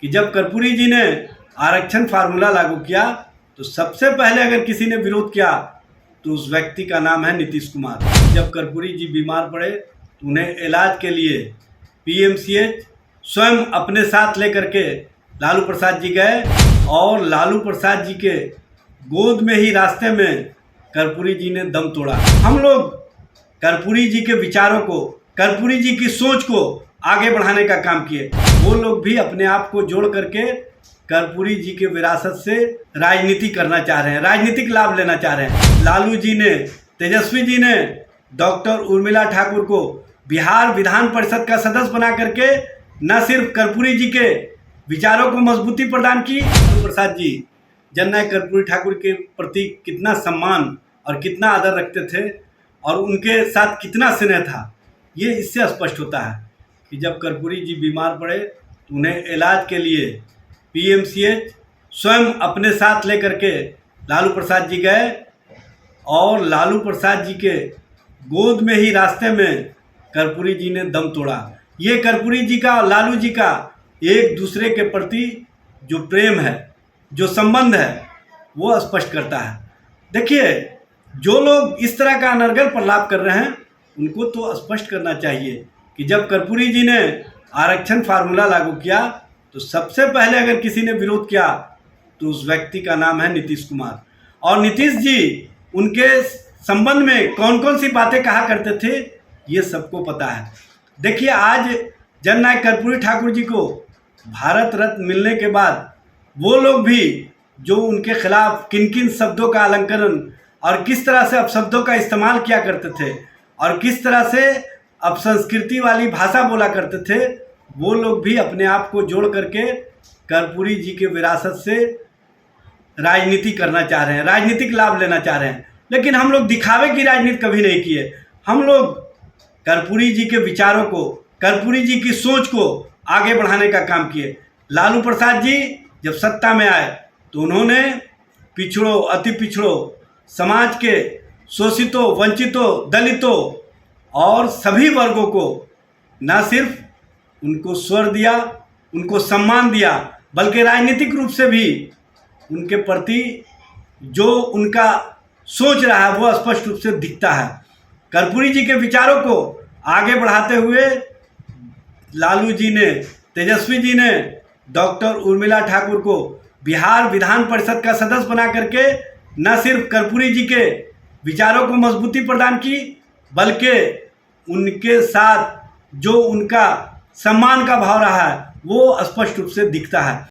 कि जब कर्पूरी जी ने आरक्षण फार्मूला लागू किया तो सबसे पहले अगर किसी ने विरोध किया तो उस व्यक्ति का नाम है नीतीश कुमार। जब कर्पूरी जी बीमार पड़े तो उन्हें इलाज के लिए पीएमसीएच स्वयं अपने साथ लेकर के लालू प्रसाद जी गए और लालू प्रसाद जी के गोद में ही रास्ते में कर्पूरी जी ने दम तोड़ा। हम लोग कर्पूरी जी के विचारों को, कर्पूरी जी की सोच को आगे बढ़ाने का काम किए। वो लोग भी अपने आप को जोड़ करके कर्पूरी जी के विरासत से राजनीति करना चाह रहे हैं, राजनीतिक लाभ लेना चाह रहे हैं। लालू जी ने, तेजस्वी जी ने डॉक्टर उर्मिला ठाकुर को बिहार विधान परिषद का सदस्य बना करके न सिर्फ कर्पूरी जी के विचारों को मजबूती प्रदान की, लालू प्रसाद जी जननायक कर्पूरी ठाकुर के प्रति कितना सम्मान और कितना आदर रखते थे और उनके साथ कितना स्नेह था, ये इससे स्पष्ट होता है कि जब कर्पूरी जी बीमार पड़े तो उन्हें इलाज के लिए पीएमसीएच स्वयं अपने साथ लेकर के लालू प्रसाद जी गए और लालू प्रसाद जी के गोद में ही रास्ते में कर्पूरी जी ने दम तोड़ा। ये कर्पूरी जी का और लालू जी का एक दूसरे के प्रति जो प्रेम है, जो संबंध है, वो स्पष्ट करता है। देखिए, जो लोग इस तरह का अनर्गल प्रलाप कर रहे हैं उनको तो स्पष्ट करना चाहिए कि जब कर्पूरी जी ने आरक्षण फार्मूला लागू किया तो सबसे पहले अगर किसी ने विरोध किया तो उस व्यक्ति का नाम है नीतीश कुमार। और नीतीश जी उनके संबंध में कौन कौन सी बातें कहा करते थे ये सबको पता है। देखिए, आज जननायक कर्पूरी ठाकुर जी को भारत रत्न मिलने के बाद वो लोग भी जो उनके खिलाफ किन किन शब्दों का अलंकरण और किस तरह से अपशब्दों का इस्तेमाल किया करते थे और किस तरह से अपसंस्कृति वाली भाषा बोला करते थे, वो लोग भी अपने आप को जोड़ करके कर्पूरी जी के विरासत से राजनीति करना चाह रहे हैं, राजनीतिक लाभ लेना चाह रहे हैं। लेकिन हम लोग दिखावे की राजनीति कभी नहीं किए। हम लोग कर्पूरी जी के विचारों को, कर्पूरी जी की सोच को आगे बढ़ाने का काम किए। लालू प्रसाद जी जब सत्ता में आए तो उन्होंने पिछड़ों, अति पिछड़ों, समाज के शोषितों, वंचितों, दलितों और सभी वर्गों को न सिर्फ उनको स्वर दिया, उनको सम्मान दिया, बल्कि राजनीतिक रूप से भी उनके प्रति जो उनका सोच रहा है वो स्पष्ट रूप से दिखता है। कर्पूरी जी के विचारों को आगे बढ़ाते हुए लालू जी ने, तेजस्वी जी ने डॉक्टर उर्मिला ठाकुर को बिहार विधान परिषद का सदस्य बना करके न सिर्फ कर्पूरी जी के विचारों को मजबूती प्रदान की, बल्कि उनके साथ जो उनका सम्मान का भाव रहा है वो स्पष्ट रूप से दिखता है।